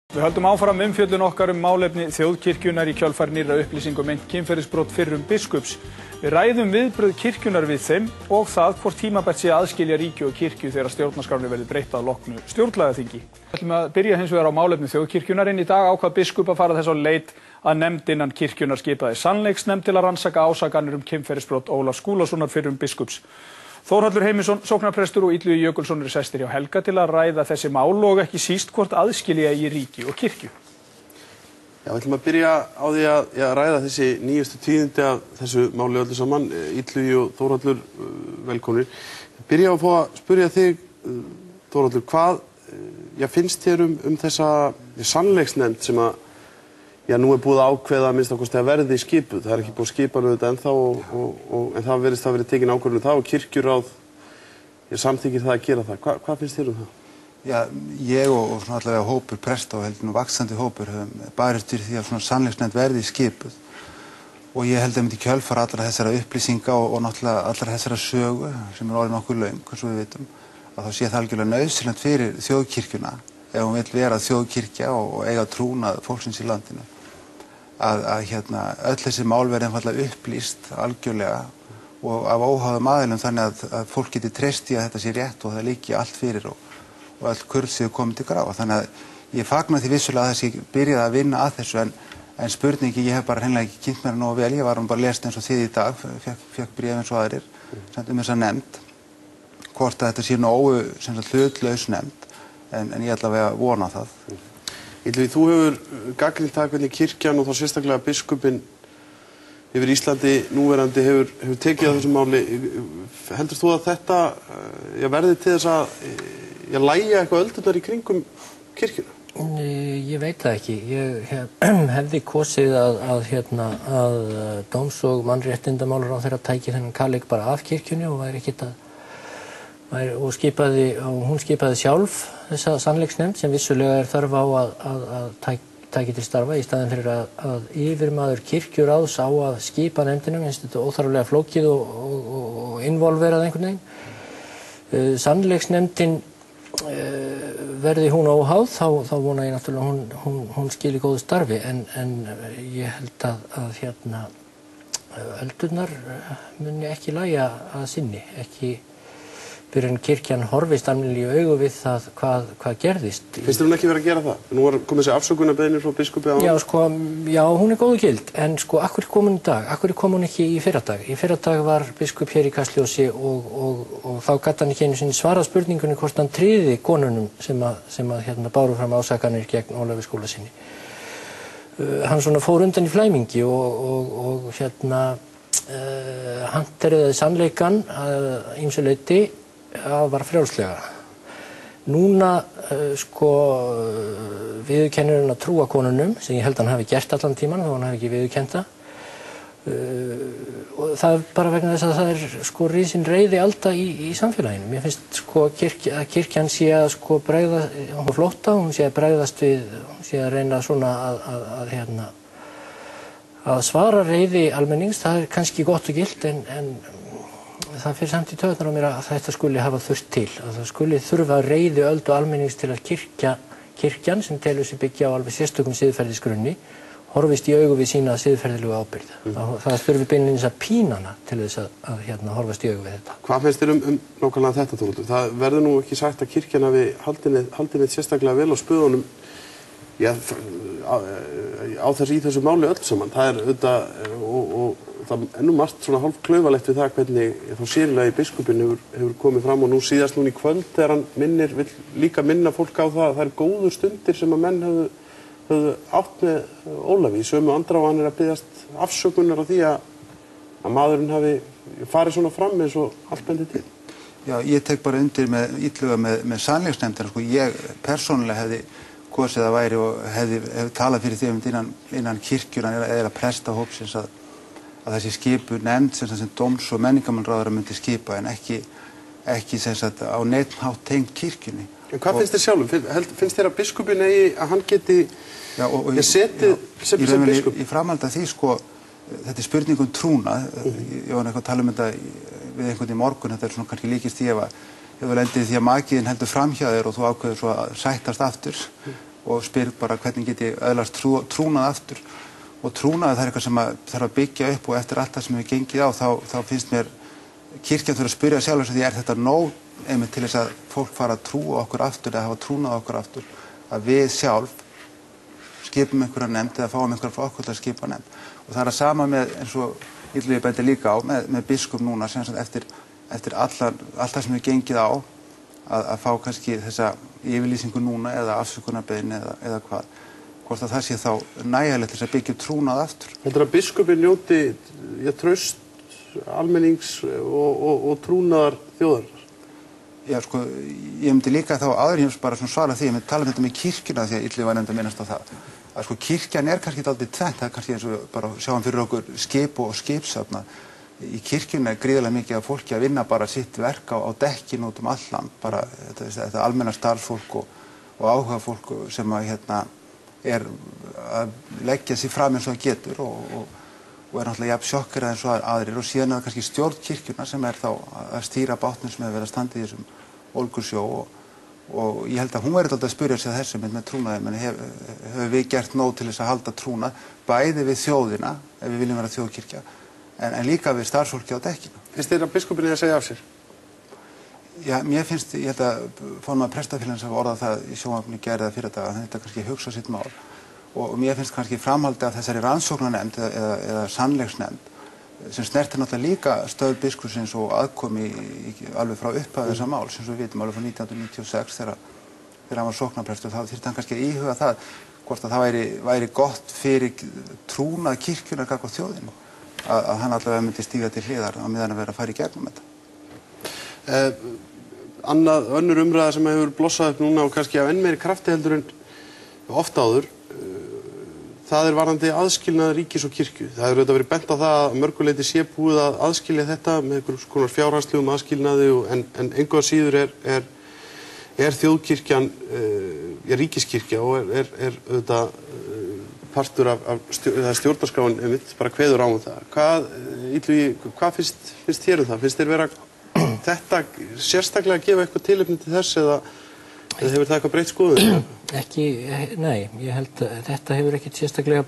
Við höldum áfram umfjöllun okkar málefni þjóðkirkjunnar í kjölfar nýrra upplýsinga meint kynferðisbrot fyrrum biskups. Við ræðum viðbrögð kirkjunnar við þeim og það hvort tímabært sé að aðskilja ríki og kirkju þegar stjórnarskránni verði breytt að loknu stjórnlagaþingi. Við ætlum að byrja hins vegar á málefni þjóðkirkjunnar en í dag ákvað biskup að fara þess á leit að nefnd innan kirkjunnar skipaði sannleiksnefnd til að rannsaka ásakanir kynferðisbrot Ólafs Skúlasonar fyrrum biskups. Þórhallur Heimisson, sóknarprestur og Illugi Jökulsson eru sestir hjá Helga til að ræða þessi mál og ekki síst hvort aðskilja í ríki og kirkju. Já, við ætlum að byrja á því að ræða þessi nýjustu tíðindi af þessu máli öllu saman. Illugi og Þórhallur, velkomnir. Byrja á að fá að spyrja þig, Þórhallur, hvað finnst þér um þessa sannleiksnefnd sem að nú búið að ákveða að minnsta kosti að verði skipuð. Það ekki búið að skipa þetta ennþá en það verðist að verið tekin ákvörðun það og kirkjuráð samþykkir það að gera það. Hvað finnst þér um það? Já, ég og svona allavega hópur presta og heldur nú vaxandi hópur höfum barist fyrir því að svona sannleiksnefnd verði skipuð og ég held að myndi kjölfara allra þessara upplýsinga og náttúrulega allra þessara sögu sem orðin okkur löng, eins og við vitum, að þá sé það algjörlega nauðsynlegt fyrir þjóðkirkjuna ef hún vill vera þjóðkirkja og eiga trúnað fólksins í landinu. Að öll þessi mál verði einfaldlega upplýst algjörlega og af óháðum aðilum þannig að fólk geti treyst í að þetta sé rétt og það liggi allt fyrir og öll kurl séu komið til grafa. Þannig að ég fagna því vissulega að þessi byrjaði að vinna að þessu en spurningi, ég hef bara hreinlega ekki kynnt mér nógu vel, ég var bara lest eins og þið í dag, fekk bréf eins og aðrir, þessa nefnd, hvort að þetta sé nógu hlutlaus nefnd, en ég ætla að vona það. Illugi, þú hefur gagnrýnt það hvernig kirkjan og þá sérstaklega biskupinn yfir Íslandi núverandi hefur tekið á þessu máli. Heldur þú að þetta verði til þess að lægja eitthvað öldurnar í kringum kirkjuna? Ég veit það ekki. Ég hefði kosið að dóms- og mannréttindamálaráðherra tæki þennan kaleik bara af kirkjunni og væri ekkert og hún skipaði sjálf þessa sannleiksnefnd sem vissulega þörf á að taki til starfa í staðinn fyrir að yfirmaður kirkjuráðs á að skipa nefndinum, eins og þetta óþarflega flókið og involverað einhvern veginn. Sannleiksnefndin verði hún óháð, þá vona ég náttúrulega hún skili góðu starfi en ég held að öldurnar muni ekki lægja að sinni, ekki fyrir en kirkjan horfist almennilega í augu við það hvað gerðist. Finnst þér hún ekki verið að gera það? Nú var komið þessi afsökunarbeiðni frá biskupi á Já, hún góðu gild, en akkur kom hún í dag? Akkur kom hún ekki í fyrradag? Í fyrradag var biskup hér í Kastljósi og þá gat hann ekki einu sinni svarað spurningunni hvort hann tryði konunum sem báru fram ásakanir gegn Ólafi Skúlasyni. Hann svona fór undan í flæmingi og hann terriði sannleikann að ýmsu leyti að var frjálslega. Núna viðurkennir hann að trúa konunum, sem ég held að hann hafi gert allan tíman, þó hann hafi ekki viðurkennt það. Og það bara vegna þess að það risin reiði alda í samfélaginu. Mér finnst að kirkjan sé að bregða á flótta, hún sé að bregðast við, hún sé að reyna svona að svara reiði almennings. Það kannski gott og gilt en það fyrir samt í taugarnar á mér að þetta skuli hafa þurft til, að það skuli þurfa reiði öldu almennings til að kirkjan sem telur sig byggja á alveg sérstökum siðferðisgrunni horfist í augu við sína siðferðilegu ábyrgð. Það þurfi beinlínis að pína hana til þess að horfast í augu við þetta. Hvað finnst þér nákvæmlega þetta, Þórhallur? Það verður nú ekki sagt að kirkjan hafi haldið neitt sérstaklega vel á spöðunum í þessu máli öll saman. Það auðvitað og það nú margt svona hálf klaufalegt við það hvernig þá sérlega biskupinn hefur komið fram og nú síðast núna í kvöld þegar hann vill líka minna fólk á það að það góður stundir sem að menn höfðu átt með Ólafi í sömu andrá og hann að biðjast afsökunar á því að maðurinn hafi farið svona fram eins og allt bendir til. Já, ég tek bara undir með Illuga með sannleiksnefndina. Ég persónulega hefði kosið að væri og hefði talað fyrir því innan kirkjuna eða prestahópsins að þessi skipu nefnd sem dóms- og menningarmálaráðherra myndi skipa en ekki á neinn hátt tengt kirkjunni. En hvað finnst þér sjálfum? Finnst þér að biskupinn að hann geti setið sem biskup? Í framhaldi af því, þetta spurning trúna. Ég var eitthvað að tala þetta við einhvern í morgun, þetta svona kannski líkist því ef þú lendir því að makiðinn heldur fram hjá þér og þú ákveður svo að sættast aftur og spyr bara hvernig get ég öðlast trúnað aftur. Og trúnaður það eitthvað sem þarf að byggja upp og eftir allt það sem við gengið á þá finnst mér kirkjan þurfa að spyrja sjálfur sig því þetta nóg einmitt til þess að fólk fara að trúa okkur aftur eða hafa trúnað okkur aftur að við sjálf skipum einhverja nefnd eða fáum einhverja frá okkur til að skipa nefnd. Og það að sama með eins og Illugi benti líka á með biskup núna sem sagt eftir allt það sem við gengið á að fá kannski þessa yfirlýsingu núna eða afsökunarbeiðni eða hvað. Hvort að það sé þá nægilegt til þess að byggja trúnað aftur. Heldur að biskupinn njóti traust almennings og trúnaðar þjóðarinnar? Já, sko, ég myndi líka þá aður heims bara svara því, ég myndi tala þetta með kirkjuna því að Illugi var nefnd að minnast á það. Að sko kirkjan kannski aldrei tvennt, það kannski eins og bara sjáum fyrir okkur skip og skipshöfn. Í kirkjunni gríðarlega mikið af fólki að vinna bara sitt verk á dekkinu út all land, bara þetta almenna starfsfólk og áhuga fólk sem að að leggja sig fram eins og það getur og er náttúrulega jafn sjokkera eins og aðrir og síðan er það kannski stjórn kirkjuna sem er þá að stýra bátnum sem hefur verið að standa í þessum ólgusjó og ég held að hún verið alltaf að spyrja sig að þessu með trúnaði, menn hefur við gert nóg til þess að halda trúna bæði við þjóðina, ef við viljum vera þjóðkirkja, en líka við starfsfólki á dekkinu. Finnst þér að biskupinn að segja af sér? Já, mér finnst, ég held að formaður prestafélagsins hafa orðað það í sjónvarpinu gær eða fyrr dag að þetta kannski hugsa sitt mál og mér finnst kannski framhaldi af þessari rannsóknarnefnd eða sannleiksnefnd sem snertir náttúrulega líka stöð biskupsins og aðkomi alveg frá upphafi þessa máls eins og við vitum alveg frá 1996 þegar hann var sóknarprestur þá þyrfti hann kannski að íhuga það hvort að það væri gott fyrir trúnað kirkjunnar gagnvart þjóðinni að hann allavega myndi stíga til hliðar á meðan að vera að fara í gegnum þetta. Önnur umræða sem hefur blossað upp núna og kannski af enn meiri krafti heldur en oft áður það varðandi aðskilnað ríkis og kirkju. Það hefur verið bent á það að mörguleyti sé búið að aðskilja þetta með einhvers konar fjárhagslegum aðskilnaði en engu að síður er þjóðkirkjan ríkiskirkja og er auðvitað partur af stjórnarskráin einmitt bara kveður á það. Hvað finnst þér það? Finnst þér vera þetta sérstaklega að gefa eitthvað tilefni til þess eða hefur það eitthvað breytt skoðun? Nei, ég held að þetta hefur ekkert sérstaklega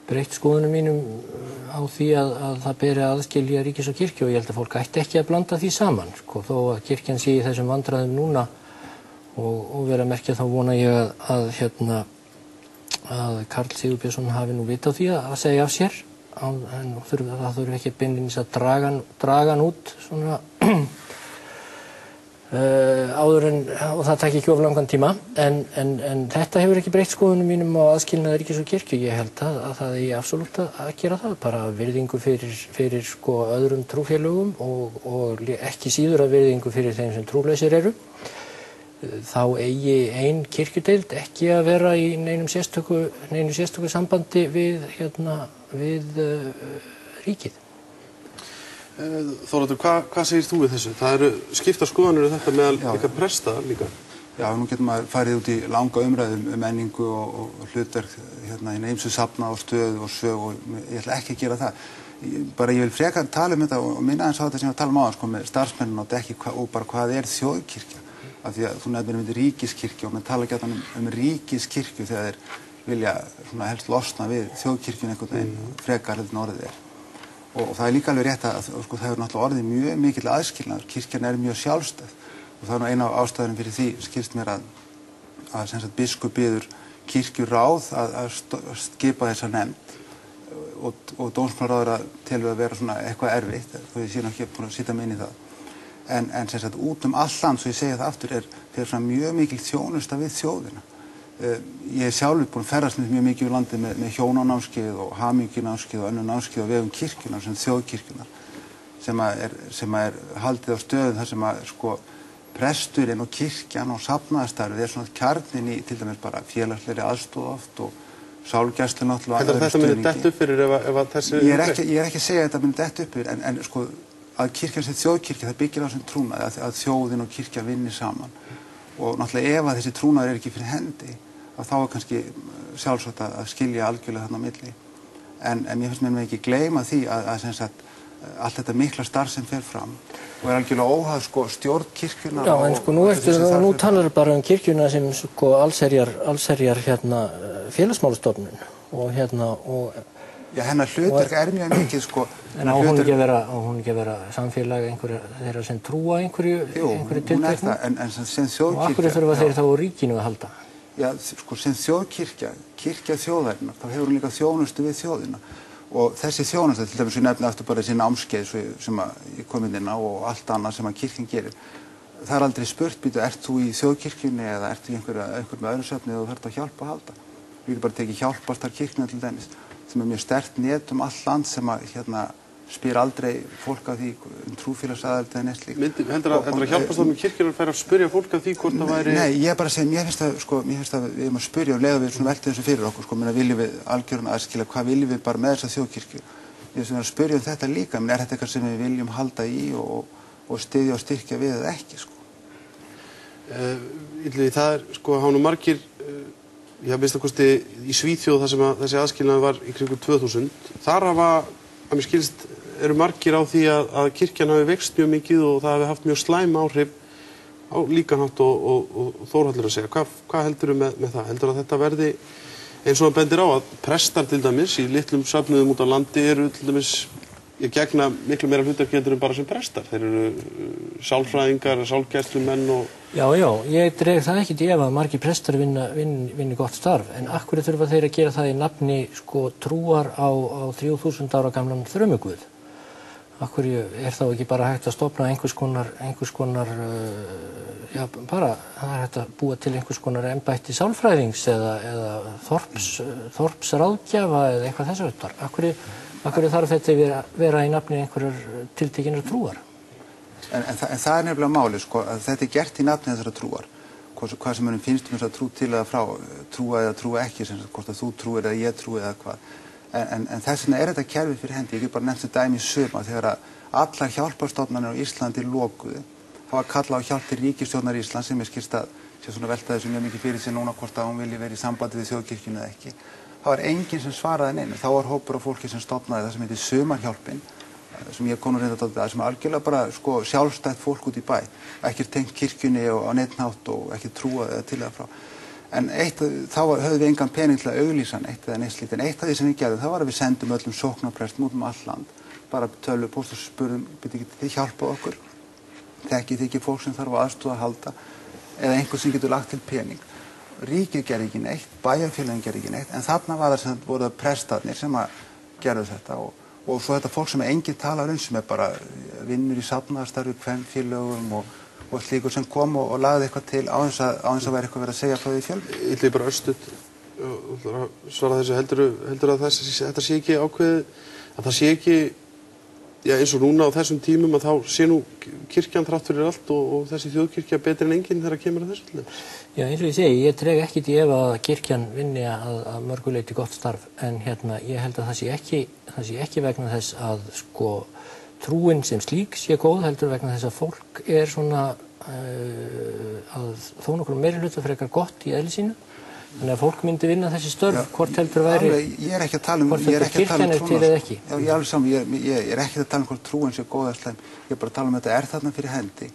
breytt skoðunum mínum á því að það beri að aðskilja ríkis og kirkju og ég held að fólk ætti ekki að blanda því saman, sko, þó að kirkjan sé í þessum vandræðum núna og vera að merkja þá vona ég að Karl Sigurbjörnsson hafi nú vit á því að segja af sér. En það þurfi ekki beinlínis að draga hann út svona áður og það taki ekki of langan tíma en þetta hefur ekki breytt skoðunum mínum á aðskilnaði ríkis og kirkju. Ég held að það eigi absolutt að gera það, bara virðingu fyrir sko öðrum trúfélögum og ekki síður að virðingu fyrir þeim sem trúlausir eru. Þá eigi ein kirkjudeild ekki að vera í neinu sérstöku sambandi við ríkið. Þórhallur, hvað segir þú við þessu? Það eru skiptar skoðanir þetta meðal ykkar presta líka. Já, nú getur maður farið út í langa umræðu menningu og hlutverk hérna ýmsu safna og stöðu og sög og ég ætla ekki að gera það. Ég vil frekar tala þetta og minna eins á þetta sem ég var að tala áðan sko með starfsmennin og dekki og bara hvað er þjóðkirkja. Af því að þú nefnir ríkiskirkju og maður tala ekki ríkiskirkju þegar þeir vilja helst losna við þjóðkirkjun einhvern veginn frekar heldur en orðið er. Og það er líka alveg rétt að sko, það hefur náttúrulega orðið mjög mikill aðskilnaður. Kirkjan er mjög sjálfstæð og það er nú eina af ástæðunum fyrir því skilst mér að sem sagt biskup biður kirkjuráð að skipa þessa nefnd og dómsmálaráðherra telur að vera svona eitthvað erfitt þó ég sé nú ekki búin að sitja mig inn í það. En sem sagt út all land, svo ég segi það aftur, fer svona mjög mikil þjónusta við þjóðina. Ég hef sjálfur búin að ferðast mjög mikið í landið með hjónanámskeið og hamingjunámskeið og önnur námskeið á vegum kirkjunnar sem þjóðkirkjunnar sem er haldið á stöðum þar sem að sko presturinn og kirkjan og safnaðarstarfið er svona kjarninn í til dæmis bara félagslegri aðstoð oft og sálgæslu náttúrulega. Heldur þetta myndi dett upp fyrir ef þessi... Ég er ekki að segja að þetta myndi dett upp fyrir en sko að kirkjan sem þjóðkirkja það byggir á þessum trúnaði að þjóðin og kirkja vinni saman og náttúrulega ef að þessi trúnaður er ekki fyrir hendi að þá er kannski sjálfsagt að skilja algjörlega þarna á milli en mér finnst mér ekki gleyma því að sem sagt allt þetta mikla starf sem fer fram og algjörlega óháð sko stjórn kirkjunnar. Já, en nú talar bara kirkjuna sem sko allsherjar félagsmálastofnun og Já, hennar hlutverk mjög mikið sko. En á hún ekki að vera samfélag þeirra sem trúa einhverju tilteknu? En sem þjóðkirkja. Og af hverju þurfa þeir þá á ríkinu að halda? Já, sko sem þjóðkirkja, kirkja þjóðarinnar, þá hefur hún líka þjónustu við þjóðina. Og þessi þjónustu, til dæmis ég nefni aftur bara þessi námskeið sem ég kom inn á og allt annað sem kirkjan gerir. Það aldrei spurt, býtu, ert þú í þjóðkirkjunni eða ert þú í einhver með öðru söfni og þú þarft að hjálpa að halda. Við getum bara tekið hjálparstarf kirkjunnar til dæmis, sem mjög sterkt net all land sem spyr aldrei fólk af því trúfélagsaðild eða neitt slíkt. Heldur að hjálparstarfsemi kirkjunnar fær að spyrja fólk af því hvort það væri... Nei, ég bara segi, mér finnst að við erum að spyrja og leiða við veltum þessu fyrir okkur, viljum við algjörlega aðskilja, hvað viljum við bara með þessa þjóðkirkju? Við erum að spyrja þetta líka, menn þetta eitthvað sem við viljum halda í og styðja og styrkja við eða ekki, Illugi, það hafa nú margir, minnst að kosti í Svíþjóð þar sem þessi aðskilnaður var í kringum 2000, þar hafa, að mér skilst, eru margir á því að kirkjan hafi veikst mjög mikið og það hafi haft mjög slæm áhrif á líkan hátt og Þórhallur að segja. Hvað heldurðu með það? Heldurðu að þetta verði, eins og hann bendir á að prestar til dæmis í litlum safnuðum út á landi eru til dæmis, ég gegna miklu meira hlutverki heldur en bara sem prestar. Þeir eru sálfræðingar, sálgæslumenn og... Já, ég dreg það ekkert í efa að margir prestar vinni gott starf, en af hverju þurfa þeir að gera það í nafni trúar á 3000 ára gamlan þrumuguð? Af hverju þá ekki bara hægt að stofna einhvers konar bara, það hægt að búa til einhvers konar embætti sálfræðings eða þorpsráðgjafa eða eitthvað þess háttar. Af hverju þarf þetta að vera í nafni einhverjar tiltekinnar trúar? En það nefnilega máli, að þetta gert í nafni þessara trúar. Hvað sem finnst þessa trú til eða frá, trúa eða trúa ekki, hvort að þú trúir eða ég trúi eða hvað. En þess vegna þetta kerfi fyrir hendi, ég get bara nefnt þetta dæmi í sumar, þegar allar hjálparstofnanir á Íslandi lokuðu. Það var kallað á hjálp til ríkisstjórnar Íslands sem ég skilst að sé velta þessu mjög mikið fyrir sig núna hvort að hún vilji vera í sambandi við þjóðkirkjuna eða ekki. Það var enginn sem svaraði neinu. Þá var hópur af fólki sem stofnaði það sem heitir Sumarhjálpin, sem ég kom nú reynda dálítið að, sem algjörlega bara sjálfstætt fólk út í bæ, ekkert tengt kirkjunni og á neinn hátt og ekki trúað eða til eða frá. En þá höfðum við engan pening til að auglýsa neitt eða neitt slíkt, en eitt af því sem við gerðum, það var að við sendum öllum sóknarprestum út all land, bara tölvupóst og spurðum, getur þið hjálpað okkur? Þekkið þið ekki fólk sem þarf á aðstoð að halda eða einhver sem getur lagt til pening? Ríkið gerði ekki neitt, bæjarfélagin gerði ekki neitt, en þarna voru það prestarnir sem að gerðu þetta og svo þetta fólk sem enginn talar sem bara vinnur í safnaðarstarfi, kvenfélögum og slíkur sem kom og lagði eitthvað til á þess að vera eitthvað verið að segja frá því fjölmiðlum. Ég ætla bara örstutt svara þessu, heldur að þetta sé ekki ákveðið, að það sé ekki, eins og núna á þessum tímum að þá sé nú kirkjan þrátt fyrir allt og þessi þjóðkirkja betri en enginn þegar kemur að þessu? Já, eins og ég segi, ég dreg ekkert í efa að kirkjan vinni að mörguleyti gott starf, en ég held að það sé ekki vegna þess að trúin sem slík sé góð, heldur vegna þess að fólk svona að þó nokkur meirihluta frekar gott í eðli sínu. Þannig að fólk myndi vinna þessi störf, hvort heldur væri, ég er ekki að tala um kirkjan til eða ekki. Já, ég alveg saman, ég er ekki að tala um hvort trúin sé góð eða slæm, ég er bara að tala um þetta þarna fyrir hendi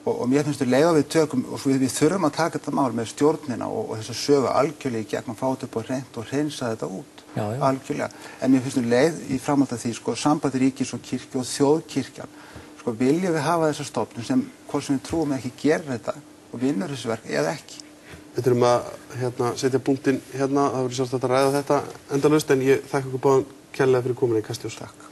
og mér finnst við leiða við tökum og við þurfum að taka þetta mál með stjórnina og þess að sögu algjörlega í gegn og fá þetta upp á hreint og hreinsa þetta út, algjörlega. En mér finnst við leið í framhald af því, sambandi ríkis og kirkju og þjóðkirkjan, viljum við hafa þessa stofnun sem hvort sem við trúum ekki gerir þetta og vinnur þessu verk eða ekki. Við þurfum að setja punktinn það verður sjálfsagt að ræða þetta endalaust en ég þakka ykkur báðum kærlega fyrir komin í Kastljós. Takk.